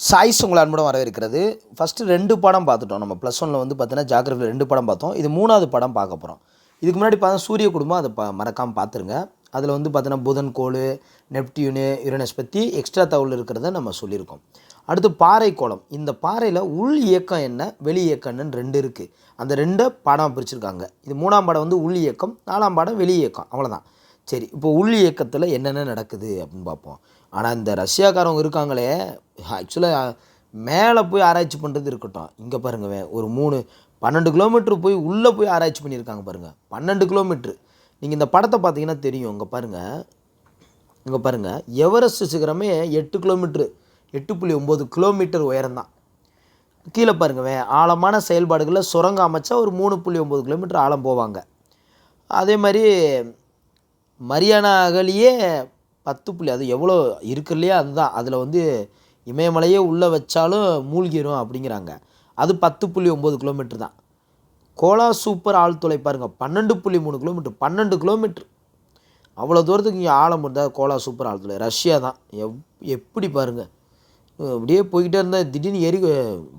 Choice உங்களை அன்புடன் வரவேற்கிறது. ஃபஸ்ட்டு 2 படம் பார்த்துட்டோம். நம்ம +1ல் வந்து பார்த்தீங்கன்னா ஜியாகிரஃபியில் 2 படம் பார்த்தோம். இது 3வது படம் பார்க்க போகிறோம். இதுக்கு முன்னாடி பார்த்தா சூரிய குடும்பம் அதை மறக்காமல் பார்த்துருங்க. அதில் வந்து பார்த்தீங்கன்னா புதன் கோள், நெப்டியூனு, யுரேனஸ் பற்றி எக்ஸ்ட்ரா தகவல் இருக்கிறத நம்ம சொல்லியிருக்கோம். அடுத்து பாறை கோளம். இந்த பாறையில் உள் இயக்கம் என்ன, வெளி இயக்கம் என்னன்னு 2 இருக்குது. அந்த 2 படம் பிரிச்சுருக்காங்க. இது 3ஆம் படம் வந்து உள் இயக்கம், 4ஆம் படம் வெளி இயக்கம், அவ்வளோதான். சரி, இப்போ உள் இயக்கத்தில் என்னென்ன நடக்குது அப்படின்னு பார்ப்போம். ஆனால் இந்த ரஷ்யாக்காரவங்க இருக்காங்களே, ஆக்சுவலாக மேலே போய் ஆராய்ச்சி பண்ணுறது இருக்கட்டும். இங்கே பாருங்கள், ஒரு 12 கிலோமீட்டர் போய் உள்ளே போய் ஆராய்ச்சி பண்ணியிருக்காங்க பாருங்கள். 12 கிலோமீட்ரு. நீங்கள் இந்த படத்தை பார்த்தீங்கன்னா தெரியும். இங்கே பாருங்கள், எவரெஸ்ட் சிகரமே 8 கிலோமீட்ரு, 8.9 கிலோமீட்டர் உயரம்தான். கீழே பாருங்கள், ஆழமான செயல்பாடுகளில் சுரங்கம் அமைச்சா ஒரு 3.9 கிலோமீட்டர் ஆழம் போவாங்க. அதே மாதிரி மரியானா அகலியே 10 அது எவ்வளோ இருக்கு இல்லையா, அதுதான். அதில் வந்து இமயமலையே உள்ளே வச்சாலும் மூழ்கிடும் அப்படிங்கிறாங்க. அது 10.9 கிலோமீட்டர் தான். கோலா சூப்பர் ஆழ்துளை பாருங்கள், 12.3 கிலோமீட்டர். 12 கிலோமீட்டர் அவ்வளோ தூரத்துக்கு இங்கே ஆழம் இருந்தால் கோலா சூப்பர் ஆழ்துளை. ரஷ்யா தான். எப்படி பாருங்கள், அப்படியே போய்கிட்டே இருந்தால் திடீர்னு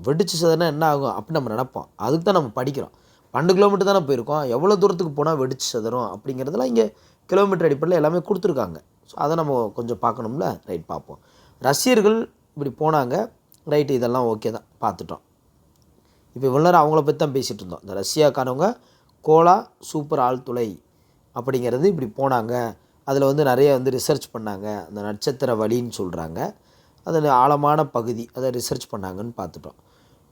வெடிச்சு சதனா என்ன ஆகும் அப்படின்னு நம்ம நினப்போம். அதுக்கு தான் நம்ம படிக்கிறோம். 12 கிலோமீட்டர் தானே போயிருக்கோம், எவ்வளோ தூரத்துக்கு போனால் வெடிச்சு சதரும் அப்படிங்கிறதுலாம் இங்கே கிலோமீட்டர் அடிப்படையில் எல்லாமே கொடுத்துருக்காங்க. ஸோ அதை நம்ம கொஞ்சம் பார்க்கணும்ல. ரைட், பார்ப்போம். ரஷ்யர்கள் இப்படி போனாங்க. ரைட்டு, இதெல்லாம் ஓகே தான், பார்த்துட்டோம். இப்போ இவ்வளோ நேரம் அவங்கள பற்றி தான் பேசிகிட்டு இருந்தோம். இந்த ரஷ்யாக்காரவங்க கோலா சூப்பர் ஆழ்துளை அப்படிங்கிறது இப்படி போனாங்க. அதில் வந்து நிறைய வந்து ரிசர்ச் பண்ணாங்க. அந்த நட்சத்திர வழின்னு சொல்கிறாங்க. அதில் ஆழமான பகுதி, அதை ரிசர்ச் பண்ணாங்கன்னு பார்த்துட்டோம்.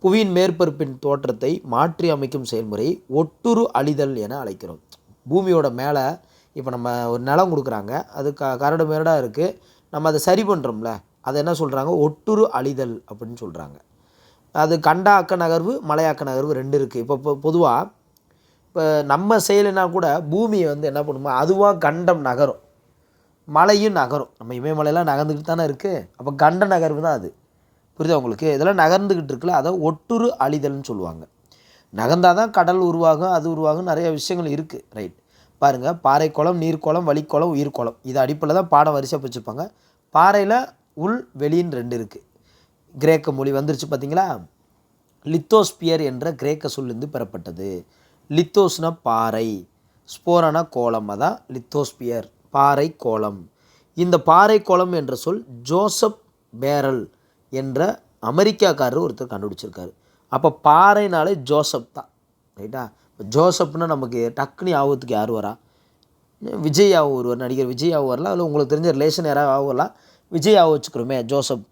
புவியின் மேற்பரப்பின் தோற்றத்தை மாற்றி அமைக்கும் செயல்முறை ஒட்டுரு அழிதல் என அழைக்கிறோம். பூமியோட மேலே இப்போ நம்ம ஒரு நிலம் கொடுக்குறாங்க, அது கரடு மேடாக இருக்குது, நம்ம அதை சரி பண்ணுறோம்ல, அதை என்ன சொல்கிறாங்க, ஒட்டுரு அழிதல் அப்படின்னு சொல்கிறாங்க. அது கண்டாக்க நகர்வு, மலையாக்க நகர்வு 2 இருக்குது. இப்போ பொதுவாக இப்போ நம்ம செய்யலைன்னா கூட பூமியை வந்து என்ன பண்ணுமோ அதுவாக கண்டம் நகரும், மலையும் நகரும். நம்ம இமயமலையெல்லாம் நகர்ந்துக்கிட்டு தானே இருக்குது. அப்போ கண்ட நகர்வு தான் அது. புரியுதா உங்களுக்கு? இதெல்லாம் நகர்ந்துக்கிட்டு இருக்குல்ல, அதை ஒட்டுரு அழிதல்னு சொல்லுவாங்க. நகர்ந்தால் தான் கடல் உருவாகும், அது உருவாகும், நிறைய விஷயங்கள் இருக்குது. ரைட், பாருங்கள், பாறைக்குளம், நீர்க்குளம், வளிக்குளம், உயிர்க்குளம், இது அடிப்படையில் தான் பாடம் வரிசையாக வச்சுருப்பாங்க. பாறையில் உள் வெளின்னு 2 இருக்குது. கிரேக்க மொழி வந்துருச்சு பார்த்தீங்களா. லித்தோஸ்பியர் என்ற கிரேக்க சொல்லிருந்து பெறப்பட்டது. லித்தோஸ்னா பாறை, ஸ்போரானா கோலம், அதான் லித்தோஸ்பியர், பாறை கோலம். இந்த பாறை கோலம் என்ற சொல் ஜோசப் பேரல் என்ற அமெரிக்காக்காரர் ஒருத்தர் கண்டுபிடிச்சிருக்காரு. அப்போ பாறைனாலே ஜோசப் தான். ரைட்டா? இப்போ ஜோசப்னா நமக்கு டக்குனி ஆகுறதுக்கு யார் வரா? விஜய் ஆகும் ஒருவர், நடிகர் விஜய் ஆகும் வரலாம். அதில் உங்களுக்கு தெரிஞ்ச ரிலேஷன் யாராவது ஆகலாம். விஜய் ஆக வச்சுக்கிறோமே, ஜோசப்.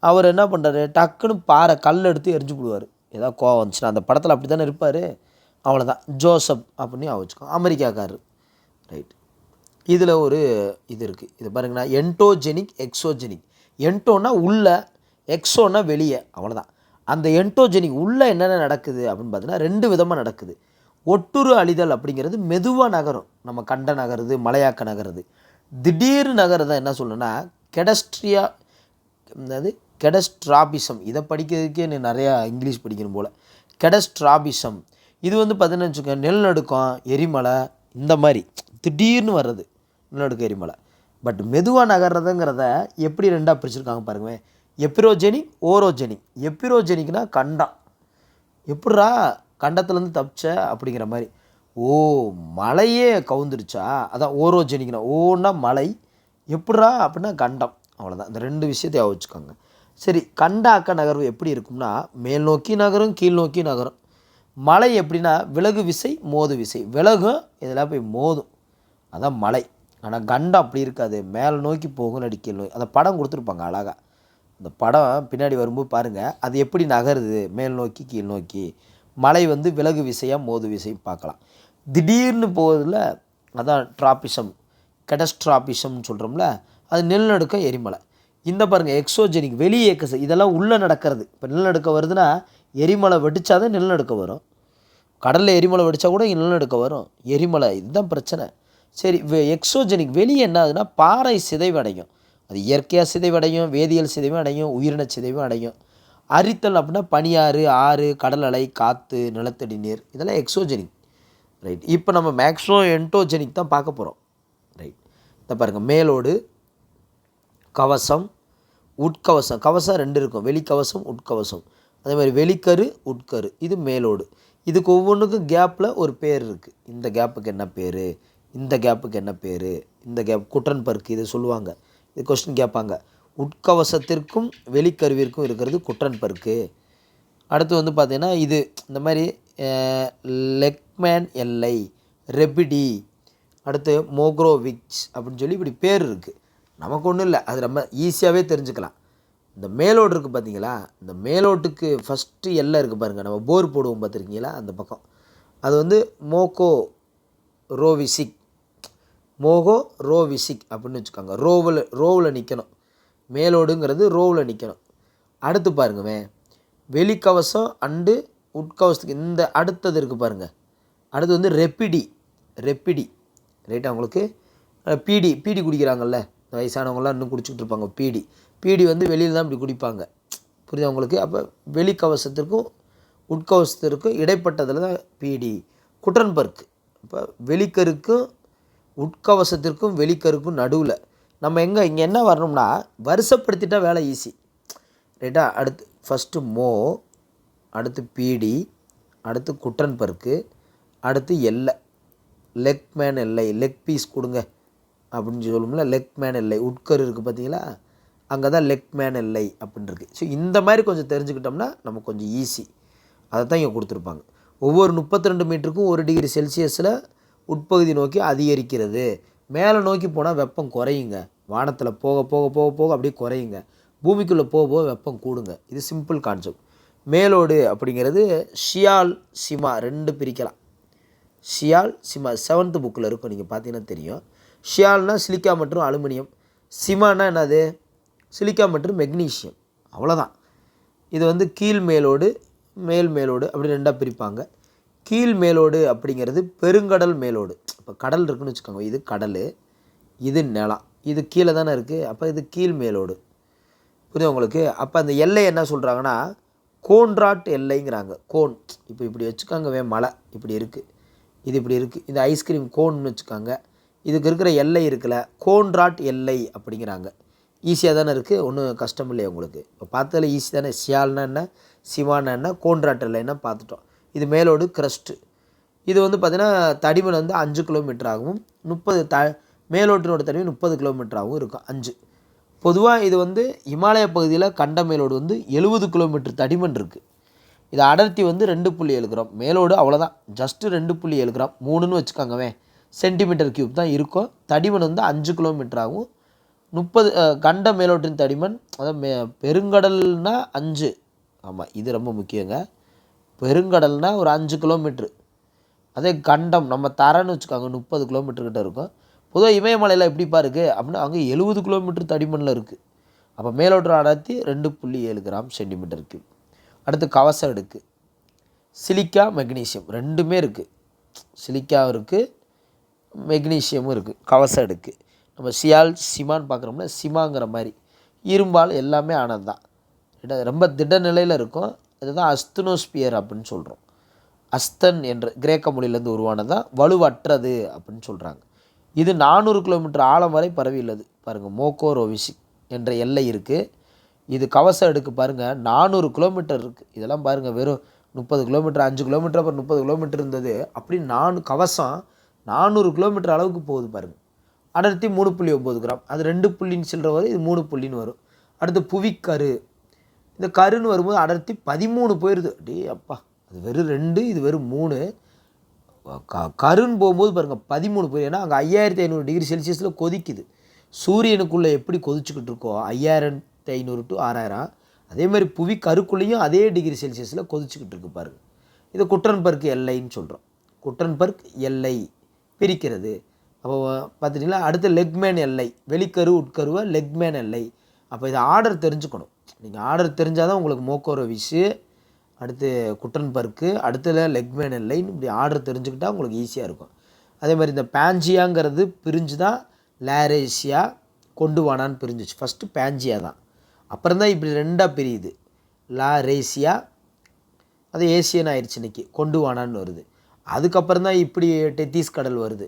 அவர் என்ன பண்ணுறாரு, டக்குன்னு பாறை கல் எடுத்து எரிஞ்சு போடுவார். ஏதாவது கோவம் வந்துச்சுன்னா. அந்த படத்தில் அப்படி தானே இருப்பார். அவ்வளோதான், ஜோசப் அப்படின்னு வச்சுக்கோ, அமெரிக்காக்காரர். ரைட், இதில் ஒரு இது இருக்குது. இது பாருங்கன்னா, என்டோஜெனிக், எக்ஸோஜெனிக். என்டோன்னா உள்ள, எக்ஸோன்னா வெளியே, அவ்வளோதான். அந்த என்டோஜெனிக் உள்ளே என்னென்ன நடக்குது அப்படின்னு பார்த்தீங்கன்னா 2 விதமாக நடக்குது. ஒட்டுரு அழிதல் அப்படிங்கிறது மெதுவாக நகரும், நம்ம கண்ட நகருது, மலையாக்க நகருது. திடீர்னு நகருதான் என்ன சொல்லணும்னா கெடஸ்ட்ராபிசம். இதை படிக்கிறதுக்கே நீ நிறையா இங்கிலீஷ் படிக்கணும் போல். கெடஸ்ட்ராபிசம் இது வந்து பார்த்தீங்கன்னு வச்சுக்கோங்க, நிலநடுக்கம், எரிமலை, இந்த மாதிரி திடீர்னு வர்றது நிலநடுக்கம், எரிமலை. பட் மெதுவாக நகர்றதுங்கிறத எப்படி 2ஆக பிரிச்சுருக்காங்க பாருங்கள். எப்பிரோஜெனிக், ஓரோஜெனிக். எப்பிரோஜெனிக்னா கண்டம், எப்படா கண்டத்துலேருந்து தப்பிச்ச அப்படிங்கிற மாதிரி. ஓ, மலையே கவுந்துருச்சா, அதான் ஓரோஜெனிக்னா. ஓன்னா மலை, எப்படா அப்படின்னா கண்டம், அவ்வளோதான். இந்த 2 விஷயத்தையும் வச்சுக்கோங்க. சரி, கண்டாக்க நகர்வு எப்படி இருக்கும்னா மேல் நோக்கி நகரும், கீழ் நோக்கி நகரும். மலை எப்படின்னா விலகு விசை, மோது விசை. விலகும், இதெல்லாம் போய் மோதும், அதான் மலை. ஆனால் கண்டம் அப்படி இருக்காது, மேலே நோக்கி போகும், கீழ் நோக்கி. அந்த படம் கொடுத்துருப்பாங்க அழகாக. அந்த படம் பின்னாடி வரும்போது பாருங்கள், அது எப்படி நகருது, மேல் நோக்கி கீழ் நோக்கி. மலை வந்து விலகு விசையாக, மோது விசையும் பார்க்கலாம். திடீர்னு போகிறதுல அதான் ட்ராபிசம், கெடஸ்ட்ராபிசம்னு சொல்கிறோம்ல, அது நிலநடுக்கம், எரிமலை. இந்த பாருங்கள், எக்ஸோஜெனிக், வெளியே இயக்க. இதெல்லாம் உள்ளே நடக்கிறது. இப்போ நிலநடுக்கம் வருதுன்னா எரிமலை வெடித்தாதான் நிலநடுக்கம் வரும். கடலில் எரிமலை வெடித்தா கூட நிலநடுக்கம் வரும், எரிமலை. இதுதான் பிரச்சனை. சரி, எக்ஸோஜெனிக், வெளியே என்ன ஆகுதுன்னா பாறை சிதைவடையும். அது இயற்கையாக சிதைவடையும், வேதியியல் சிதைவும் அடையும், உயிரின சிதைவும் அடையும். அரித்தல் அப்படின்னா பனியாறு, ஆறு, கடல் அலை, காற்று, நிலத்தடி நீர், இதெல்லாம் எக்ஸோஜெனிக். ரைட், இப்போ நம்ம மேக்ஸிமம் என்டோஜெனிக் தான் பார்க்க போகிறோம். ரைட், இதை பாருங்கள், மேலோடு, கவசம், உட்கவசம், கவசம் 2 இருக்கும், வெளிக்கவசம் உட்கவசம். அதே மாதிரி வெளிக்கரு உட்கரு, இது மேலோடு. இதுக்கு ஒவ்வொன்றுக்கும் கேப்பில் ஒரு பேர் இருக்குது. இந்த கேப்புக்கு என்ன பேர், இந்த கேப்புக்கு என்ன பேர், இந்த கேப் குட்டன் பருக்கு இது சொல்லுவாங்க. இது கொஸ்டின் கேட்பாங்க. உட்கவசத்திற்கும் வெளிக்கருவிற்கும் இருக்கிறது குட்டன் பருக்கு. அடுத்து வந்து பார்த்திங்கன்னா இது இந்த மாதிரி லெக்மேன் எல்லை, ரெபிடி, அடுத்து மோக்ரோவிச் அப்படின்னு சொல்லி இப்படி பேர் இருக்குது. நமக்கு ஒன்றும் இல்லை, அது நம்ம ஈஸியாகவே தெரிஞ்சுக்கலாம். இந்த மேலோடு இருக்குது பார்த்தீங்களா, இந்த மேலோட்டுக்கு ஃபஸ்ட்டு எல்லை இருக்குது பாருங்கள், நம்ம போர் போடுவோம் பார்த்துருக்கீங்களா அந்த பக்கம், அது வந்து மோகோ ரோவிசிக், மோகோ ரோவிசிக் அப்படின்னு வச்சுக்கோங்க. ரோவில் நிற்கணும், மேலோடுங்கிறது ரோவில் நிற்கணும். அடுத்து பாருங்கவே வெளிக்கவசம் அண்டு உட்கவசத்துக்கு இந்த அடுத்தது இருக்குது பாருங்கள், அடுத்து வந்து ரெப்பிடி ரைட்டாக உங்களுக்கு பீடி குடிக்கிறாங்கல்ல வயசானவங்களாம் இன்னும் குடிச்சிக்கிட்டு இருப்பாங்க. பீடி வந்து வெளியில் தான் இப்படி குடிப்பாங்க, புரியுதா உங்களுக்கு. அப்போ வெளிக்கவசத்திற்கும் உட்கவசத்திற்கும் இடைப்பட்டதில் தான் பீடி. குட்டன் பர்க்கு, இப்போ வெளிக்கருக்கும் உட்கவசத்திற்கும் வெளிக்கருக்கும் நடுவில் நம்ம இங்கே என்ன வரணும்னா வருஷப்படுத்திட்டா வேலை ஈஸி ரைட்டா. அடுத்து ஃபஸ்ட்டு அடுத்து பீடி, அடுத்து குட்டன் பர்க்கு, அடுத்து எல்லை லெக்மேன் எல்லை, லெக் பீஸ் கொடுங்க அப்படின்னு சொல்லுவோம்ல, லெக்மேன் எல்லை. உட்கரு இருக்குது பார்த்தீங்களா, அங்கே தான் லெக்மேன் எல்லை அப்படின்னு இருக்குது. ஸோ இந்த மாதிரி கொஞ்சம் தெரிஞ்சுக்கிட்டோம்னா நமக்கு கொஞ்சம் ஈஸி. அதை தான் இங்கே கொடுத்துருப்பாங்க. ஒவ்வொரு 32 மீட்டருக்கும் 1 டிகிரி செல்சியஸில் உட்பகுதி நோக்கி அதிகரிக்கிறது. மேலே நோக்கி போனால் வெப்பம் குறையுங்க, வானத்தில் போக போக போக போக அப்படியே குறையுங்க, பூமிக்குள்ளே போக போக வெப்பம் கூடுங்க. இது சிம்பிள் கான்செப்ட். மேலோடு அப்படிங்கிறது ஷியால் சிமா 2 பிரிக்கலாம். ஷியால் சிமா 7th புக்கில் இருக்கும், நீங்கள் பார்த்தீங்கன்னா தெரியும். ஷியால்னால் சிலிக்கா மற்றும் அலுமினியம், சிமானா என்னது சிலிக்கா மற்றும் மெக்னீஷியம், அவ்வளோதான். இது வந்து கீழ் மேலோடு மேலோடு அப்படி 2ஆக பிரிப்பாங்க. கீழ் மேலோடு அப்படிங்கிறது பெருங்கடல் மேலோடு. இப்போ கடல் இருக்குதுன்னு வச்சுக்கோங்க, இது கடல், இது நிலம், இது கீழே தானே இருக்குது, அப்போ இது கீழ் மேலோடு, புரியுது உங்களுக்கு. அப்போ அந்த எல்லை என்ன சொல்கிறாங்கன்னா கோன்ராட் எல்லைங்கிறாங்க. கோன் இப்போ இப்படி வச்சுக்காங்க, மலை இப்படி இருக்குது, இது இப்படி இருக்குது, இந்த ஐஸ்கிரீம் கோன்னு வச்சுக்காங்க, இதுக்கு இருக்கிற எல்லை இருக்குல்ல கோன்ராட் எல்லை அப்படிங்கிறாங்க. ஈஸியாக தானே இருக்குது, ஒன்றும் கஷ்டம் இல்லையா உங்களுக்கு. இப்போ பார்த்ததில் ஈஸி தானே. சியால்னா என்ன, சிவானா என்ன, கோன்ராட் எல்லைன்னா பார்த்துட்டோம். இது மேலோடு கிரஸ்ட்டு. இது வந்து பார்த்திங்கன்னா தடிமன் வந்து 5 கிலோமீட்டர் ஆகவும் 30 மேலோட்டினோட தடிமன் 30 கிலோமீட்டராகவும் இருக்கும். 5 பொதுவாக இது வந்து இமாலய பகுதியில் கண்ட மேலோடு வந்து 70 கிலோமீட்டர் தடிமன் இருக்குது. இது அடர்த்தி வந்து 2.7 கிராம். மேலோடு அவ்வளோதான், ஜஸ்ட்டு 2.7 கிராம், 3ன்னு வச்சுக்காங்கவே சென்டிமீட்டர் கியூப் தான் இருக்கும். தடிமன் வந்து 5 கிலோமீட்டராகவும் 30 கண்ட மேலோட்டின் தடிமன், அதாவது பெருங்கடல்னால் 5, ஆமாம் இது ரொம்ப முக்கியங்க. பெருங்கடல்னால் ஒரு 5 கிலோமீட்ரு, அதே கண்டம் நம்ம தரன்னு வச்சுக்காங்க 30 கிலோமீட்டர்கிட்ட இருக்கும். பொதுவாக இமயமலையில் எப்படிப்பா இருக்குது அப்படின்னா அங்கே 70 கிலோமீட்டர் தடிமனில் இருக்குது. அப்போ மேலோட்டு அடர்த்தி 2.7 கிராம் சென்டிமீட்டர் கியூப். அடுத்து கவச அடுக்கு, சிலிக்கா மெக்னீஷியம் 2மே இருக்குது, சிலிக்காவும் இருக்குது மெக்னீஷியமும் இருக்குது. கவச அடுக்கு நம்ம சியால் சிமான்னு பார்க்குறோம்னா சிமாங்கிற மாதிரி இரும்பால் எல்லாமே ஆனது தான், ரொம்ப திட நிலையில் இருக்கும். இதுதான் அஸ்தனோஸ்பியர் அப்படின்னு சொல்கிறோம். அஸ்தன் என்ற கிரேக்க மொழியிலேருந்து உருவானது தான் வலுவற்றது அப்படின்னு சொல்கிறாங்க. இது 400 கிலோமீட்டர் ஆழம் வரை பரவி உள்ளது. பாருங்கள் மோகோ ரோவிசிக் என்ற எல்லை இருக்குது. இது கவச அடுக்கு பாருங்கள் 400 கிலோமீட்டர் இருக்குது. இதெல்லாம் பாருங்கள் வெறும் 30 கிலோமீட்டர், 5 கிலோமீட்டர், அப்புறம் 30 கிலோமீட்டர் இருந்தது. அப்படி கவசம் 400 கிலோமீட்டர் அளவுக்கு போகுது பாருங்கள். அடர்த்தி 3.9 கிராம். அது 2 சில்லற வரும், இது 3 வரும். அடுத்து புவிக்கரு, இந்த கருன்னு வரும்போது அடர்த்தி 13 போயிடுது. டே அப்பா, அது வெறும் 2, இது வெறும் 3. கருன்னு போகும்போது பாருங்கள் 13 போயிடும். ஏன்னா அங்கே 5500 டிகிரி செல்சியஸில் கொதிக்குது. சூரியனுக்குள்ளே எப்படி கொதிச்சுக்கிட்டு இருக்கோ 5500 to 6000, அதே மாதிரி புவி கருக்குள்ளேயும் அதே டிகிரி செல்சியஸில் கொதிச்சுக்கிட்டு இருக்கு பாருங்கள். இது குட்டன்பர்க் எல்லைன்னு சொல்கிறோம். குட்டன்பர்க் எல்லை பிரிக்கிறது. அப்போ பார்த்துட்டிங்களா. அடுத்து லெக்மேன் எல்லை, வெளிக்கரு உட்கருவை லெக்மேன் எல்லை. அப்போ இதை ஆர்டர் தெரிஞ்சுக்கணும். நீங்கள் ஆர்டர் தெரிஞ்சால் தான் உங்களுக்கு மோக்கோரோவிஷு, அடுத்து குட்டன்பர்க்கு, அடுத்தது லெக்மேன் எல்லைன்னு இப்படி ஆர்டர் தெரிஞ்சுக்கிட்டால் உங்களுக்கு ஈஸியாக இருக்கும். அதே மாதிரி இந்த பேஞ்சியாங்கிறது பிரிஞ்சு தான் லேரேசியா கொண்டு வானான்னு பிரிஞ்சிச்சு. ஃபஸ்ட்டு பேஞ்சியா தான், அப்புறம் தான் இப்படி 2ஆக பிரியுது. லாரேசியா அது ஏசியன் ஆயிடுச்சு, இன்றைக்கி கொண்டு வானான்னு வருது. அதுக்கப்புறம் தான் இப்படி டெத்தீஸ் கடல் வருது.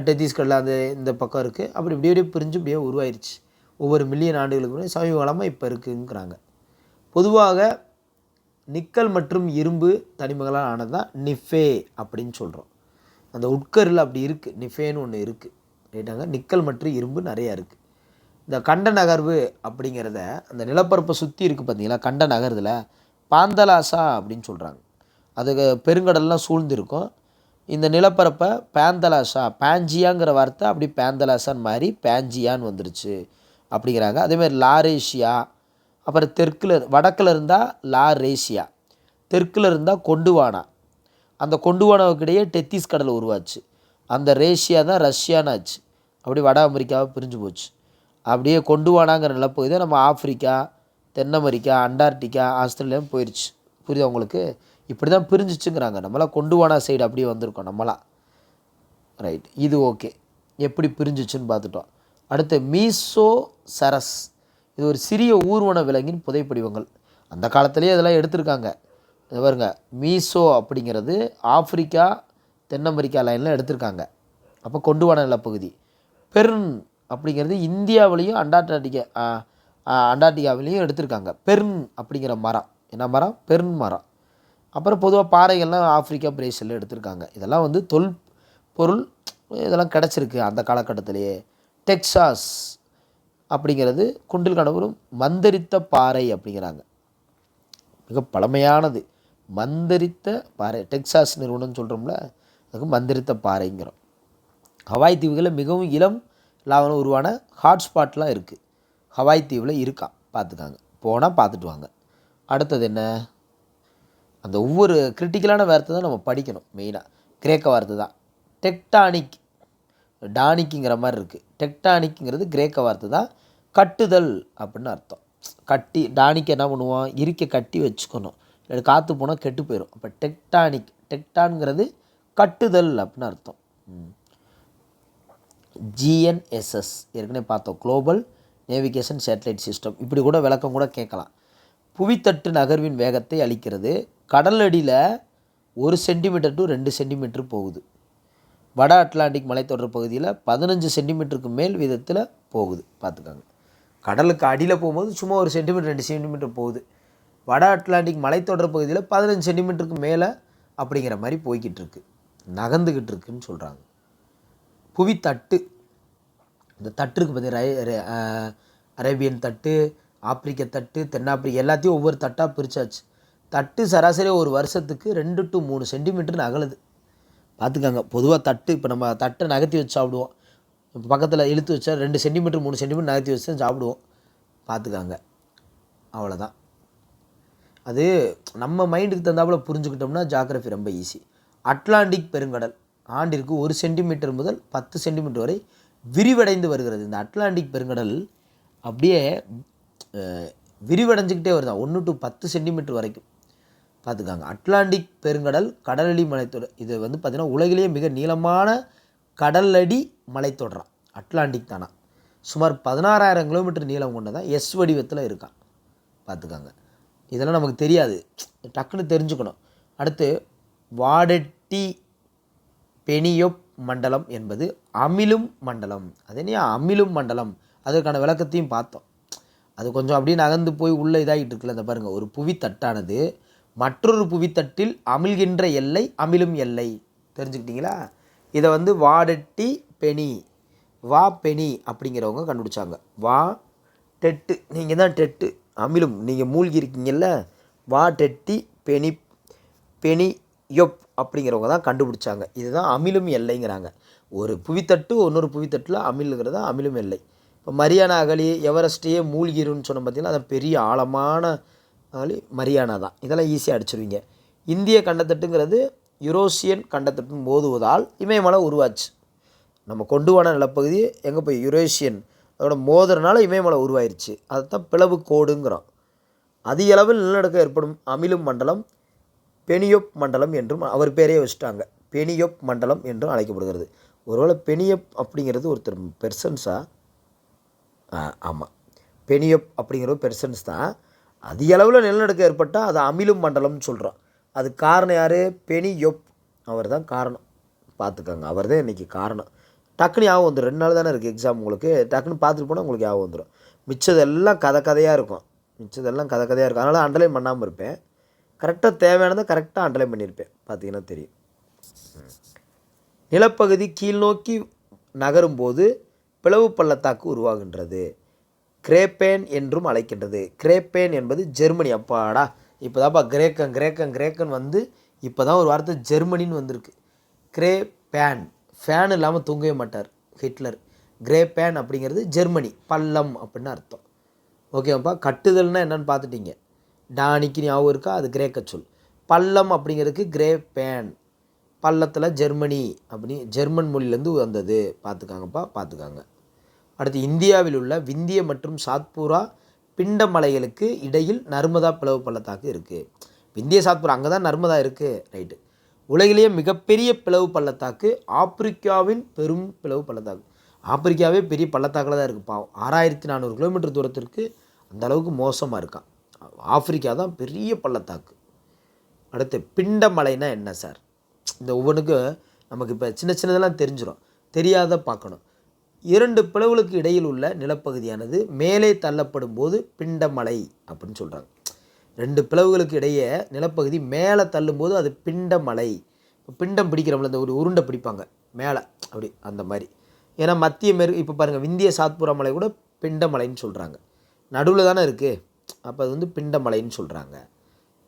டெத்தீஸ் கடல் அந்த இந்த பக்கம் இருக்குது. அப்படி இப்படியே பிரிஞ்சு இப்படியே உருவாயிருச்சு. ஒவ்வொரு மில்லியன் ஆண்டுகளுக்கு முன்னாடி சமீப காலமாக இப்போ இருக்குங்கிறாங்க. பொதுவாக நிக்கல் மற்றும் இரும்பு தனிமங்களால் ஆனது தான் நிஃபே அப்படின்னு சொல்கிறோம். அந்த உட்கரில் அப்படி இருக்குது, நிஃபேன்னு ஒன்று இருக்குது. ரைட்டாங்க. நிக்கல் மற்றும் இரும்பு நிறையா இருக்குது. இந்த கண்ட நகர்வு அப்படிங்கிறத அந்த நிலப்பரப்பை சுற்றி இருக்குது பார்த்தீங்களா, கண்ட நகர்வில் பாந்தலாசா அப்படின்னு சொல்கிறாங்க. அது பெருங்கடல்லாம் சூழ்ந்திருக்கும். இந்த நிலப்பரப்பை பேந்தலாசா, பேஞ்சியாங்கிற வார்த்தை அப்படி பேந்தலாசான்னு மாதிரி பேஞ்சியான்னு வந்துருச்சு அப்படிங்கிறாங்க. அதேமாதிரி லாரேஷியா, அப்புறம் தெற்கில் வடக்கில் இருந்தால் லாரேஷியா, தெற்கில் இருந்தால் கொண்டுவானா, அந்த கொண்டுவானாவுக்கிடையே டெத்திஸ் கடல் உருவாச்சு. அந்த ரேஷியா தான் ரஷ்யான்னு ஆச்சு. அப்படி வட அமெரிக்காவை பிரிஞ்சு போச்சு. அப்படியே கொண்டுவானாங்கிற நிலப்பகுதியை நம்ம ஆஃப்ரிக்கா, தென் அமெரிக்கா, அண்டார்டிகா, ஆஸ்திரேலியாவும் போயிடுச்சு. புரியுதா உங்களுக்கு? இப்படி தான் பிரிஞ்சிச்சுங்கிறாங்க. நம்மளாம் கொண்டுவானா சைடு அப்படியே வந்திருக்கோம் நம்மளாம். ரைட், இது ஓகே. எப்படி பிரிஞ்சிச்சுன்னு பார்த்துட்டோம். அடுத்து மீசோ சரஸ், இது ஒரு சிறிய ஊர்வன விலங்கின் புதைப்படிவங்கள். அந்த காலத்துலேயே இதெல்லாம் எடுத்திருக்காங்க. இது பாருங்க, மீசோ அப்படிங்கிறது ஆஃப்ரிக்கா, தென் அமெரிக்கா லைனில் எடுத்திருக்காங்க. அப்போ கொண்டுவான நிலப்பகுதி. பெர்ன் அப்படிங்கிறது இந்தியாவிலையும் அண்டார்டிகாவிலையும் எடுத்திருக்காங்க. பெர்ன் அப்படிங்கிற மரம், என்ன மரம்? பெர்ன் மரம். அப்புறம் பொதுவாக பாறைகள்லாம் ஆஃப்ரிக்கா, பிரேசிலில் எடுத்திருக்காங்க. இதெல்லாம் வந்து பொருள் இதெல்லாம் கிடச்சிருக்கு அந்த காலகட்டத்திலேயே. டெக்சாஸ் அப்படிங்கிறது குண்டில் காணப்படும் மந்தரித்த பாறை அப்படிங்கிறாங்க. மிக பழமையானது மந்தரித்த பாறை. டெக்சாஸ் நிறுவனம்னு சொல்கிறோம்ல, அதுக்கு மந்தரித்த பாறைங்கிறோம். ஹவாய் தீவுகளில் மிகவும் இளம் லாவணம் உருவான ஹாட்ஸ்பாட்லாம் இருக்குது. ஹவாய் தீவில் இருக்கான், பார்த்துக்காங்க. போனால் பார்த்துட்டு வாங்க. அடுத்தது என்ன? அந்த ஒவ்வொரு கிரிட்டிக்கலான வார்த்தை தான் நம்ம படிக்கணும். மெயினாக கிரேக்க வார்த்தை தான். டெக்டானிக், டானிக்குங்கிற மாதிரி இருக்குது. டெக்டானிக்ங்கிறது கிரேக்க வார்த்தை தான். கட்டுதல் அப்படின்னு அர்த்தம். கட்டி, டானிக்கு என்ன பண்ணுவோம்? இருக்க கட்டி வச்சுக்கணும், இல்லை காற்று போனால் கெட்டு போயிடும். அப்போ டெக்டானிக், டெக்டான்ங்கிறது கட்டுதல் அப்படின்னு அர்த்தம். GNSS ஏற்கனவே பார்த்தோம், குளோபல் நேவிகேஷன் சேட்டலைட் சிஸ்டம். இப்படி கூட விளக்கம் கூட கேட்கலாம். புவித்தட்டு நகர்வின் வேகத்தை அளிக்கிறது. கடல் அடியில் 1 சென்டிமீட்டர் டு 2 சென்டிமீட்டர் போகுது. வட அட்லாண்டிக் மலைத்தொடர் பகுதியில் 15 சென்டிமீட்டருக்கு மேல் வீதத்தில் போகுது. பார்த்துக்காங்க. கடலுக்கு அடியில் போகும்போது சும்மா 1 சென்டிமீட்டர் 2 சென்டிமீட்டர் போகுது. வட அட்லாண்டிக் மலைத்தொடர் பகுதியில் 15 சென்டிமீட்டருக்கு மேலே அப்படிங்கிற மாதிரி போய்கிட்டு இருக்கு, நகர்ந்துக்கிட்டு இருக்குன்னு சொல்கிறாங்க. புவித்தட்டு, இந்த தட்டுருக்கு பார்த்தீங்கன்னா, அரேபியன் தட்டு, ஆப்பிரிக்க தட்டு, தென்னாப்பிரிக்க, எல்லாத்தையும் ஒவ்வொரு தட்டாக பிரித்தாச்சு. தட்டு சராசரியாக ஒரு வருஷத்துக்கு 2 to 3 சென்டிமீட்டர் நகலுது. பார்த்துக்காங்க. பொதுவாக தட்டு, இப்போ நம்ம தட்டை நகர்த்தி வச்சு சாப்பிடுவோம். இப்போ பக்கத்தில் இழுத்து வச்சா 2 சென்டிமீட்டர் 3 சென்டிமீட்டர் நகர்த்தி வச்சு தான் சாப்பிடுவோம். பார்த்துக்காங்க. அவ்வளோதான். அது நம்ம மைண்டுக்கு தந்தாப்புல புரிஞ்சுக்கிட்டோம்னா ஜாகிரஃபி ரொம்ப ஈஸி. அட்லாண்டிக் பெருங்கடல் ஆண்டிற்கு 1 சென்டிமீட்டர் முதல் 10 சென்டிமீட்டர் வரை விரிவடைந்து வருகிறது. இந்த அட்லாண்டிக் பெருங்கடல் அப்படியே விரிவடைஞ்சிக்கிட்டே வருதான், 1 to 10 சென்டிமீட்டர் வரைக்கும். பார்த்துக்காங்க. அட்லாண்டிக் பெருங்கடல் கடலடி மலைத்தொடர். இது வந்து பார்த்திங்கன்னா உலகிலேயே மிக நீளமான கடலடி மலைத்தொடரான் அட்லாண்டிக் தானா. சுமார் 16,000 கிலோமீட்டர் நீளம் கொண்டதான் எஸ் வடிவத்தில் இருக்கான். பார்த்துக்காங்க. இதெல்லாம் நமக்கு தெரியாது, டக்குன்னு தெரிஞ்சுக்கணும். அடுத்து வாடெட்டி பெனியொப் மண்டலம் என்பது அமிலும் மண்டலம். அது என்ன அமிலும் மண்டலம்? அதற்கான விளக்கத்தையும் பார்த்தோம். அது கொஞ்சம் அப்படியே நகர்ந்து போய் உள்ளே இதாகிட்டு இருக்குல்ல. இந்த பாருங்கள், ஒரு புவித்தட்டானது மற்றொரு புவித்தட்டில் அமிழ்கின்ற எல்லை அமிலும் எல்லை. தெரிஞ்சுக்கிட்டீங்களா? இதை வந்து வாடெட்டி பெனி, வா பெனி அப்படிங்கிறவங்க கண்டுபிடிச்சாங்க. வா டெட்டு, நீங்கள் தான் டெட்டு, அமிலும் நீங்கள் மூழ்கி இருக்கீங்கல்ல. வா டெட்டி பெனி பெனியொப் அப்படிங்கிறவங்க தான் கண்டுபிடிச்சாங்க. இதுதான் அமிலும் எல்லைங்கிறாங்க. ஒரு புவித்தட்டு இன்னொரு புவித்தட்டில் அமிழ்கிறதா அமிலும் எல்லை. இப்போ மரியானா அகழி, எவரெஸ்ட்டையே மூழ்கிருன்னு சொன்ன பார்த்தீங்கன்னா, அது பெரிய ஆழமான அகழி மரியானா தான். இதெல்லாம் ஈஸியாக அடிச்சிருவீங்க. இந்திய கண்டத்தட்டுங்கிறது யுரேசியன் கண்டத்தட்டுன்னு மோதுவதால் இமயமலை உருவாச்சு. நம்ம கொண்டுவான நிலப்பகுதி எங்கே போய் யுரேசியன் அதோட மோதுறனால இமயமலை உருவாயிருச்சு. அதுதான் பிளவு கோடுங்கிறோம். அதிக அளவில் நிலநடுக்கம் ஏற்படும் அமிலும் மண்டலம் பெனியொப் மண்டலம் என்றும் அவர் பேரையே வச்சுட்டாங்க. பெனியொப் மண்டலம் என்றும் அழைக்கப்படுகிறது. ஒருவேளை பெனியொப் அப்படிங்கிறது ஒருத்தர் பெர்சன்ஸா? ஆமாம், பெனியொப் அப்படிங்கிற பெர்சன்ஸ் தான். அதிக அளவில் நிலநடுக்கம் ஏற்பட்டால் அது அமிலும் மண்டலம்னு சொல்கிறோம். அது காரணம் யார்? பெனியொப், அவர் தான் காரணம். பார்த்துக்கோங்க, அவர் தான் இன்றைக்கி காரணம். டக்குன்னு ஞாபகம் வந்துடும். 2 நாள் தானே இருக்குது எக்ஸாம் உங்களுக்கு. டக்குன்னு பார்த்துட்டு போனால் உங்களுக்கு ஞாபகம் வந்துடும். மிச்சதெல்லாம் கதையாக இருக்கும். அதனால் அண்டர்லைன் பண்ணாமல் இருப்பேன். கரெக்டாக தேவையானதை கரெக்டாக அண்டர்லைன் பண்ணியிருப்பேன். பார்த்தீங்கன்னா தெரியும். நிலப்பகுதி கீழ்நோக்கி நகரும்போது பிளவு பள்ளத்தாக்கு உருவாகின்றது. கிரேப்பேன் என்றும் அழைக்கின்றது. கிரேப்பேன் என்பது ஜெர்மனி. அப்பாடா, இப்போ தான்ப்பா கிரேக்கன் வந்து இப்போ தான் ஒரு வார்த்தை ஜெர்மனின்னு வந்திருக்கு. கிரேப்பேன், ஃபேன் இல்லாமல் தூங்கவே மாட்டார் ஹிட்லர். கிரேப்பேன் அப்படிங்கிறது ஜெர்மனி, பள்ளம் அப்படின்னு அர்த்தம். ஓகேவாப்பா. கட்டுதல்னால் என்னென்னு பார்த்துட்டிங்க. டானிக்கு ஞாபகம் இருக்கா? அது கிரேக்க சொல். பள்ளம் அப்படிங்கிறதுக்கு கிரேப்பேன், பள்ளத்தில் ஜெர்மனி அப்படி ஜெர்மன் மொழியிலேருந்து வந்தது. பார்த்துக்காங்க. அடுத்து, இந்தியாவில் உள்ள விந்திய மற்றும் சாத்பூரா பிண்ட மலைகளுக்கு இடையில் நர்மதா பிளவு பள்ளத்தாக்கு இருக்குது. விந்திய சாத்பூரா அங்கே தான் நர்மதா இருக்குது. ரைட்டு. உலகிலேயே மிகப்பெரிய பிளவு பள்ளத்தாக்கு ஆப்பிரிக்காவின் பெரும் பிளவு பள்ளத்தாக்கு. ஆப்பிரிக்காவே பெரிய பள்ளத்தாக்கில் தான் இருக்குது. பாவம், 6400 கிலோமீட்டர் தூரத்திற்கு அந்த அளவுக்கு மோசமாக இருக்கான். ஆப்பிரிக்கா தான் பெரிய பள்ளத்தாக்கு. அடுத்து, பிண்டமலைனா என்ன சார்? இந்த ஒவ்வொன்றுக்கு நமக்கு இப்போ சின்னதெல்லாம் தெரிஞ்சிடும். தெரியாத பார்க்கணும். 2 பிளவுகளுக்கு இடையில் உள்ள நிலப்பகுதியானது மேலே தள்ளப்படும் போது பிண்டமலை அப்படின்னு சொல்கிறாங்க. 2 பிளவுகளுக்கு இடையே நிலப்பகுதி மேலே தள்ளும்போது அது பிண்டமலை. இப்போ பிண்டம் பிடிக்கிறவங்கள இந்த ஒரு உருண்டை பிடிப்பாங்க மேலே, அப்படி அந்த மாதிரி. ஏன்னா மத்திய இப்போ பாருங்கள், விந்திய சாத்புரா மலை கூட பிண்டமலைன்னு சொல்கிறாங்க. நடுவில் தானே இருக்குது, அப்போ அது வந்து பிண்டமலைன்னு சொல்கிறாங்க.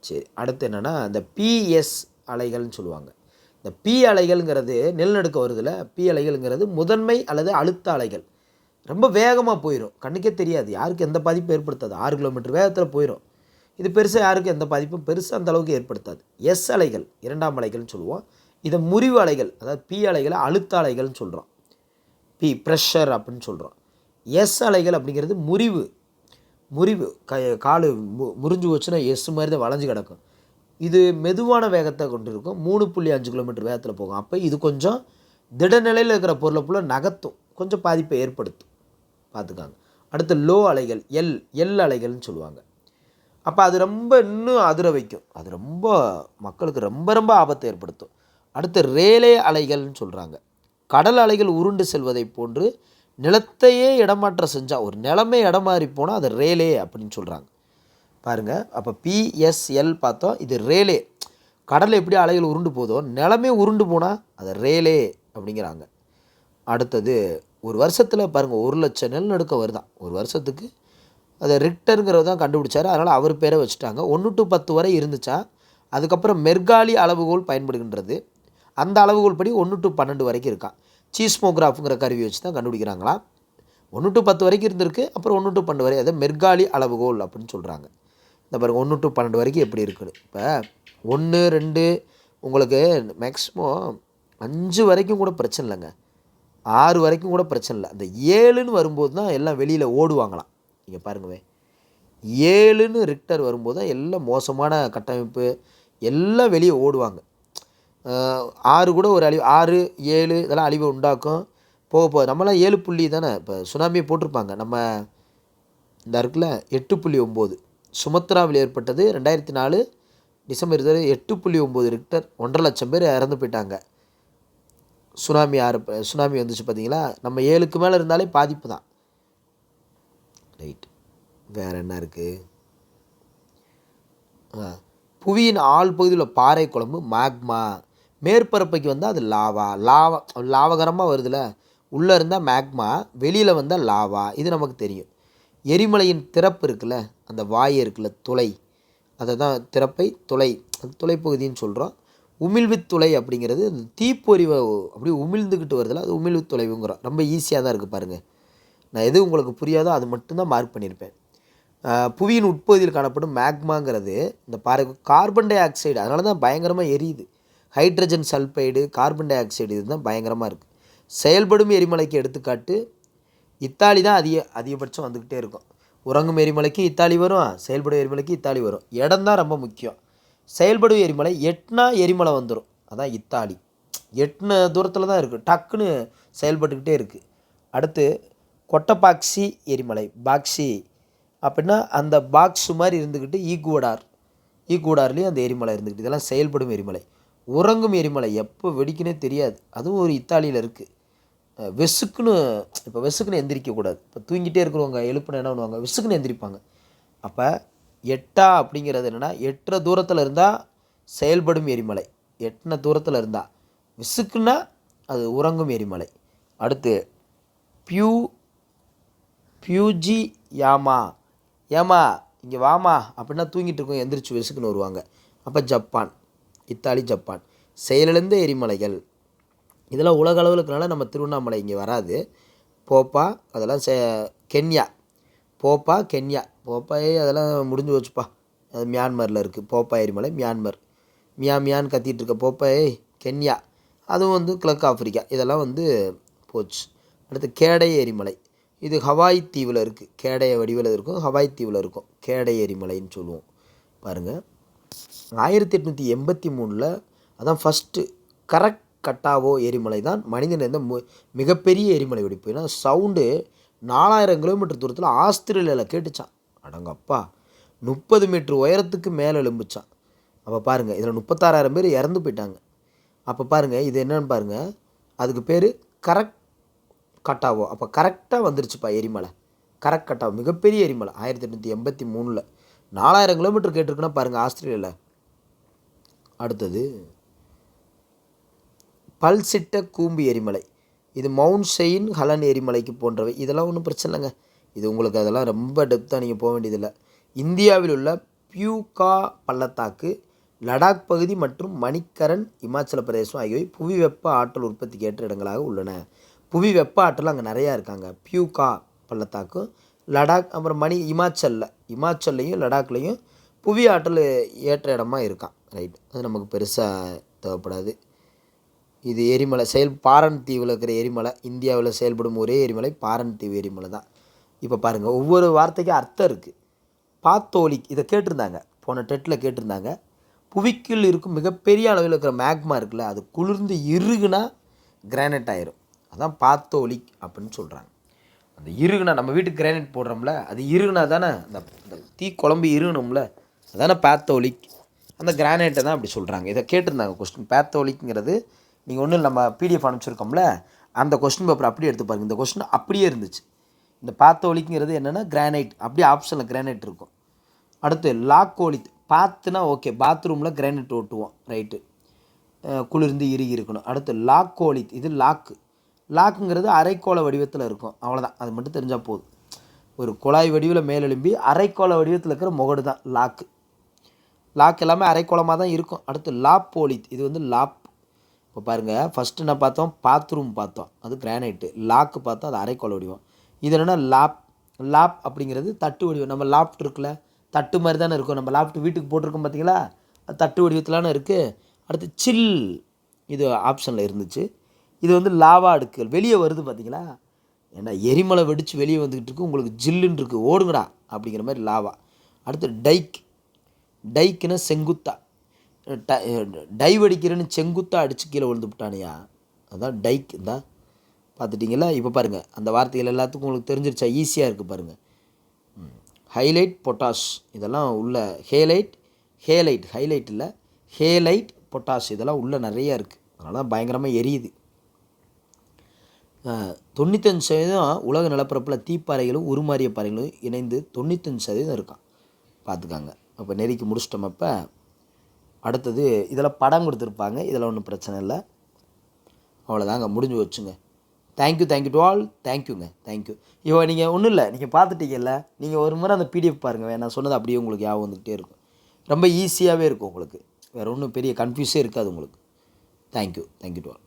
சரி, அடுத்து என்னென்னா இந்த பிஎஸ் அலைகள்னு சொல்லுவாங்க. இந்த பி அலைகள்ங்கிறது நிலநடுக்கம் வருதுல்ல, பி அலைகள்ங்கிறது முதன்மை அல்லது அழுத்த அலைகள். ரொம்ப வேகமாக போயிடும், கண்ணுக்கே தெரியாது, யாருக்கு எந்த பாதிப்பும் ஏற்படுத்தாது. 6 கிலோமீட்டர் வேகத்தில் போயிடும். இது பெருசாக யாருக்கும் எந்த பாதிப்பும் பெருசாக அந்த அளவுக்கு ஏற்படுத்தாது. எஸ் அலைகள், இரண்டாம் அலைகள்னு சொல்லுவோம். இதை முறிவு அலைகள், அதாவது பி அலைகளை அழுத்த அலைகள்னு சொல்கிறோம். பி ப்ரெஷர் அப்படின்னு சொல்கிறோம். எஸ் அலைகள் அப்படிங்கிறது முறிவு. காலு முறிஞ்சு போச்சுன்னா எஸ் மாதிரி தான் வளைஞ்சு கிடக்கும். இது மெதுவான வேகத்தை கொண்டு இருக்கும். 3.5 கிலோமீட்டர் வேகத்தில் போகும். அப்போ இது கொஞ்சம் திடநிலையில் இருக்கிற பொருளை போல் நகர்த்தும், கொஞ்சம் பாதிப்பை ஏற்படுத்தும். பார்த்துக்காங்க. அடுத்து லோ அலைகள், எல் அலைகள்னு சொல்லுவாங்க. அப்போ அது ரொம்ப இன்னும் அதிர வைக்கும். அது ரொம்ப மக்களுக்கு ரொம்ப ஆபத்தை ஏற்படுத்தும். அடுத்து ரேலே அலைகள்னு சொல்கிறாங்க. கடல் அலைகள் உருண்டு செல்வதை போன்று நிலத்தையே இடமாற்றம் செஞ்சால், ஒரு நிலமே இடம் மாறி போனால் அது ரேலே அப்படின்னு சொல்கிறாங்க. பாருங்கள், அப்போ பிஎஸ்எல் பார்த்தோம், இது ரேலே. கடலில் எப்படி அலைகள் உருண்டு போதோ நிலமே உருண்டு போனால் அது ரேலே அப்படிங்கிறாங்க. அடுத்தது, ஒரு வருஷத்தில் பாருங்கள் 1 லட்சம் நிலநடுக்கம் வருதான் ஒரு வருஷத்துக்கு. அதை ரிக்டருங்கிறது தான் கண்டுபிடிச்சார், அதனால் அவர் பேரை வச்சுட்டாங்க. 1 to 10 வரை இருந்துச்சா. அதுக்கப்புறம் மெர்காலி அளவுகோல் பயன்படுகின்றது. அந்த அளவுகோல் படி 1 to 12 வரைக்கும் இருக்கான். சீஸ்மோகிராஃபுங்கிற கருவி வச்சு தான் கண்டுபிடிக்கிறாங்களாம். 1 to 10 வரைக்கும் இருந்திருக்கு, அப்புறம் 1 to 12 வரை, அதை மெர்காலி அளவுகோல் அப்படின்னு சொல்கிறாங்க. இந்த பாருங்கள் 1 to 12 வரைக்கும் எப்படி இருக்குது. இப்போ 1, 2 உங்களுக்கு மேக்ஸிமம் 5 வரைக்கும் கூட பிரச்சனை இல்லைங்க, 6 வரைக்கும் கூட பிரச்சனை இல்லை. அந்த 7ன்னு வரும்போது தான் எல்லாம் வெளியில் ஓடுவாங்களாம். நீங்கள் பாருங்கவே, 7ன்னு ரிக்டர் வரும்போது தான் எல்லாம் மோசமான கட்டமைப்பு எல்லாம் வெளியே ஓடுவாங்க. 6 கூட ஒரு அழிவு, 6, 7 இதெல்லாம் அழிவை உண்டாக்கும். போக நம்மளாம் 7 புள்ளி தானே இப்போ சுனாமியை போட்டிருப்பாங்க. நம்ம இந்த இருக்குல்ல 8.9 சுமத்ராவில் ஏற்பட்டது 2004 டிசம்பர் 8.9 ரிக்டர். 1.5 லட்சம் பேர் இறந்து போயிட்டாங்க. சுனாமி வந்துச்சு பார்த்தீங்களா. நம்ம 7க்கு மேலே இருந்தாலே பாதிப்பு தான். ரைட், வேறு என்ன இருக்குது? புவியின் ஆள் பகுதியில் பாறை குழம்பு மேக்மா. மேற்பரப்புக்கு வந்தால் அது லாவகரமாக வருதுல்ல, உள்ளே இருந்தால் மேக்மா, வெளியில் வந்தால் லாவா. இது நமக்கு தெரியும். எரிமலையின் திறப்பு இருக்குல்ல, அந்த வாய் இருக்குல்ல, துளை, அதை தான் திறப்பை துளை, அது துளைப்பகுதின்னு சொல்கிறோம். உமிழ்வு துளை அப்படிங்கிறது தீப்பொறிவை அப்படி உமிழ்ந்துக்கிட்டு வருதில்ல, அது உமிழ்வு துளைவுங்கிறோம். ரொம்ப ஈஸியாக தான் இருக்குது பாருங்கள். நான் எது உங்களுக்கு புரியாதோ அது மட்டும்தான் மார்க் பண்ணியிருப்பேன். புவியின் உட்பகுதியில் காணப்படும் மேக்மாங்கிறது இந்த பாறை கார்பன் டை ஆக்சைடு, அதனால தான் பயங்கரமாக எரியுது. Hydrogen sulphide, carbon di oxide, இதுதான் பயங்கரமாக இருக்குது. செயல்படும் எரிமலைக்கு எடுத்துக்காட்டு இத்தாலி தான் அதிகபட்சம் வந்துக்கிட்டே இருக்கும். உறங்கும் எரிமலைக்கு இத்தாலி வரும், செயல்படும் எரிமலைக்கு இத்தாலி வரும். இடம் தான் ரொம்ப முக்கியம். செயல்படும் எரிமலை எட்னா எரிமலை வந்துடும், அதான் இத்தாலி. எட்ன தூரத்தில் தான் இருக்குது, டக்குன்னு செயல்பட்டுக்கிட்டே இருக்குது. அடுத்து கொட்டபாக்சி எரிமலை, பாக்சி அப்படின்னா அந்த பாக்ஸு மாதிரி இருந்துக்கிட்டு ஈக்குவடார்லேயும் அந்த எரிமலை இருந்துக்கிட்டு, இதெல்லாம் செயல்படும் எரிமலை. உறங்கும் எரிமலை எப்போ வெடிக்குன்னே தெரியாது, அதுவும் ஒரு இத்தாலியில் இருக்குது. வெசுக்குன்னு இப்போ வெசுக்குன்னு எந்திரிக்கக்கூடாது. இப்போ தூங்கிட்டே இருக்கிறவங்க எழுப்புன என்ன பண்ணுவாங்க, வெசுக்குன்னு எந்திரிப்பாங்க. அப்போ எட்டா அப்படிங்கிறது என்னென்னா, எட்டுற தூரத்தில் இருந்தால் செயல்படும் எரிமலை, எட்டின தூரத்தில் இருந்தால். விசுக்குன்னா அது உறங்கும் எரிமலை. அடுத்து பியூ பியூஜி யாமா, ஏமா இங்கே வாமா அப்படின்னா தூங்கிட்டு இருக்கோம், எந்திரிச்சு விசுக்குன்னு வருவாங்க. அப்போ ஜப்பான், இத்தாலி, ஜப்பான். செயலிழந்த எரிமலைகள் இதெல்லாம் உலக அளவில் இருக்கிறனால நம்ம திருவண்ணாமலை இங்கே வராது. போப்பா அதெல்லாம் கென்யா, போப்பா கென்யா, போப்பாயே அதெல்லாம் முடிஞ்சு வச்சுப்பா, அது மியான்மரில் இருக்குது. போப்பா எரிமலை மியான்மர், மியான்னு கத்திகிட்டு இருக்க போப்பாயே கென்யா, அதுவும் வந்து கிழக்கு ஆப்பிரிக்கா. இதெல்லாம் வந்து போச்சு. அடுத்து கேடை எரிமலை, இது ஹவாய் தீவில் இருக்குது. கேடைய வடிவில் இருக்கும், ஹவாய் தீவில் இருக்கும். கேடை எரிமலைன்னு சொல்லுவோம். பாருங்கள், 1883 அதான் ஃபஸ்ட்டு கட்டாவோ எரிமலை தான் மனிதன் இருந்த மிகப்பெரிய எரிமலை வெடிப்பு. ஏன்னா சவுண்டு 4000 கிலோமீட்டர் தூரத்தில் ஆஸ்திரேலியாவில் கேட்டுச்சான். அடங்கப்பா, 30 மீட்டர் உயரத்துக்கு மேலே எழும்புச்சான். அப்போ பாருங்கள், இதில் 36,000 பேர் இறந்து போயிட்டாங்க. அப்போ பாருங்கள், இது என்னென்னு பாருங்கள், அதுக்கு பேர் கட்டாவோ. அப்போ கரெக்டாக வந்துருச்சுப்பா எரிமலை. கட்டாவோ மிகப்பெரிய எரிமலை 1883 4000 கிலோமீட்டர் கேட்டிருக்குன்னா பாருங்கள் ஆஸ்திரேலியாவில். அடுத்தது பல்சிட்ட கூம்பு எரிமலை, இது மவுண்ட் செயின் ஹலன் எரிமலைக்கு போன்றவை. இதெல்லாம் ஒன்றும் பிரச்சனை இல்லைங்க, இது உங்களுக்கு அதெல்லாம் ரொம்ப டெப்த்தாக நீங்கள் போக வேண்டியதில்லை. இந்தியாவில் உள்ள பியூகா பள்ளத்தாக்கு, லடாக் பகுதி மற்றும் மணிக்கரன் இமாச்சல பிரதேசம் ஆகியவை புவி வெப்ப ஆற்றல் உற்பத்திக்கு ஏற்ற இடங்களாக உள்ளன. புவி வெப்ப ஆற்றல் அங்கே நிறையா இருக்காங்க. பியூகா பள்ளத்தாக்கும் லடாக், அப்புறம் இமாச்சல்லையும் லடாக்லையும் புவி ஆற்றல் ஏற்ற இடமா இருக்கான். ரைட், அது நமக்கு பெருசாக தேவைப்படாது. இது எரிமலை பாரன் தீவில் இருக்கிற எரிமலை. இந்தியாவில் செயல்படும் ஒரே எரிமலை பாரன் தீவு எரிமலை தான். இப்போ பாருங்கள், ஒவ்வொரு வார்த்தைக்கும் அர்த்தம் இருக்குது. பாத்தோலிக் இதை கேட்டிருந்தாங்க, போன டெட்டில் கேட்டிருந்தாங்க. புவிக்குள் இருக்கும் மிகப்பெரிய அளவில் இருக்கிற மேக்மா இருக்குல்ல, அது குளிர்ந்து இறுகுனா கிரானைட் ஆயிரும். அதான் பாத்தோலிக் அப்படின்னு சொல்கிறாங்க. அந்த இறுகுனா நம்ம வீட்டுக்கு கிரானைட் போடுறோம்ல, அது இறுகுனா தானே அந்த தீ குழம்பு இறுகணும்ல, அதானே பாத்தோலிக். அந்த கிரானைட்டை தான் அப்படி சொல்கிறாங்க. இதை கேட்டிருந்தாங்க கொஸ்டின். பாத்தோலிக்ங்கிறது நீங்கள் ஒன்றும் நம்ம பிடிஎஃப் அனுப்பிச்சிருக்கோம்ல, அந்த கொஸ்டின் பேப்பர் அப்படியே எடுத்து பாருங்கள். இந்த கொஸ்டின் அப்படியே இருந்துச்சு. இந்த பாத்தோலிக்ங்கிறது என்னென்னா கிரானைட், அப்படியே ஆப்ஷனில் கிரானைட் இருக்கும். அடுத்து லாக்கோலித், பாத்துனா ஓகே, பாத்ரூமில் கிரானைட் ஓட்டுவோம், ரைட்டு, குளிர்ந்து இறுகி இருக்கணும். அடுத்து லாக்கோலித், இது லாக்குங்கிறது அரைக்கோள வடிவத்தில் இருக்கும், அவ்வளோதான், அது மட்டும் தெரிஞ்சால் போதும். ஒரு குழாய் வடிவில் மேலெலும்பி அரைக்கோள வடிவத்தில் இருக்கிற முகடு தான் லாக் எல்லாமே அரைக்கோளமாக தான் இருக்கும். அடுத்து லாப்போலித், இது வந்து லாப். இப்போ பாருங்கள், ஃபஸ்ட்டு என்ன பார்த்தோம், பாத்ரூம் பார்த்தோம், அது கிரானைட்டு. லாக்கு பார்த்தோம், அது அரைக்கோள வடிவம். இது என்னென்னா லாப் அப்படிங்கிறது தட்டு வடிவம். நம்ம லாப்ட் இருக்குல்ல, தட்டு மாதிரி தானே இருக்கும். நம்ம லாப்ட் வீட்டுக்கு போட்டிருக்கோம் பார்த்தீங்களா, அது தட்டு வடிவத்திலான இருக்குது. அடுத்து சில், இது ஆப்ஷனில் இருந்துச்சு. இது வந்து லாவா அடுக்குகள் வெளியே வருது பார்த்தீங்களா, ஏன்னா எரிமலை வெடித்து வெளியே வந்துக்கிட்டு இருக்கு, உங்களுக்கு ஜில்லுன்னு இருக்குது, ஓடுங்கடா அப்படிங்கிற மாதிரி லாவா. அடுத்து டைக்குன்னா செங்குத்தா, டைவடிக்கிறேன்னு செங்குத்தா அடித்து கீழே விழுந்து விட்டானியா, அதுதான் டைக். தான் பார்த்துட்டிங்களா. இப்போ பாருங்கள், அந்த வார்த்தைகள் எல்லாத்துக்கும் உங்களுக்கு தெரிஞ்சிருச்சா, ஈஸியாக இருக்குது பாருங்கள். ஹைலைட், பொட்டாஷ், இதெல்லாம் உள்ள ஹைலைட் இல்லை, ஹேலைட், பொட்டாஷ், இதெல்லாம் உள்ளே நிறையா இருக்குது. அதனால தான் பயங்கரமாக எரியுது. 95% உலக நிலப்பரப்பில் தீப்பாறைகளும் உருமாறிய பாறைகளும் இணைந்து 95% இருக்கான், பார்த்துக்காங்க. அப்போ நெருக்கி முடிச்சிட்டோம். அப்போ அடுத்தது இதெல்லாம் படம் கொடுத்துருப்பாங்க, இதில் ஒன்றும் பிரச்சனை இல்லை, அவ்வளோதாங்க, முடிஞ்சு வச்சுங்க. தேங்க்யூ டு ஆல், தேங்க்யூங்க, தேங்க்யூ. இப்போ நீங்கள் ஒன்றும் இல்லை, நீங்கள் பார்த்துட்டீங்கல்ல, நீங்கள் ஒரு முறை அந்த பிடிஎஃப் பாருங்கள், நான் சொன்னது அப்படியே உங்களுக்கு ஞாபகம் வந்துக்கிட்டே இருக்கும். ரொம்ப ஈஸியாகவே இருக்கும் உங்களுக்கு, வேறு ஒன்றும் பெரிய கன்ஃபியூஸே இருக்காது உங்களுக்கு. Thank you to all.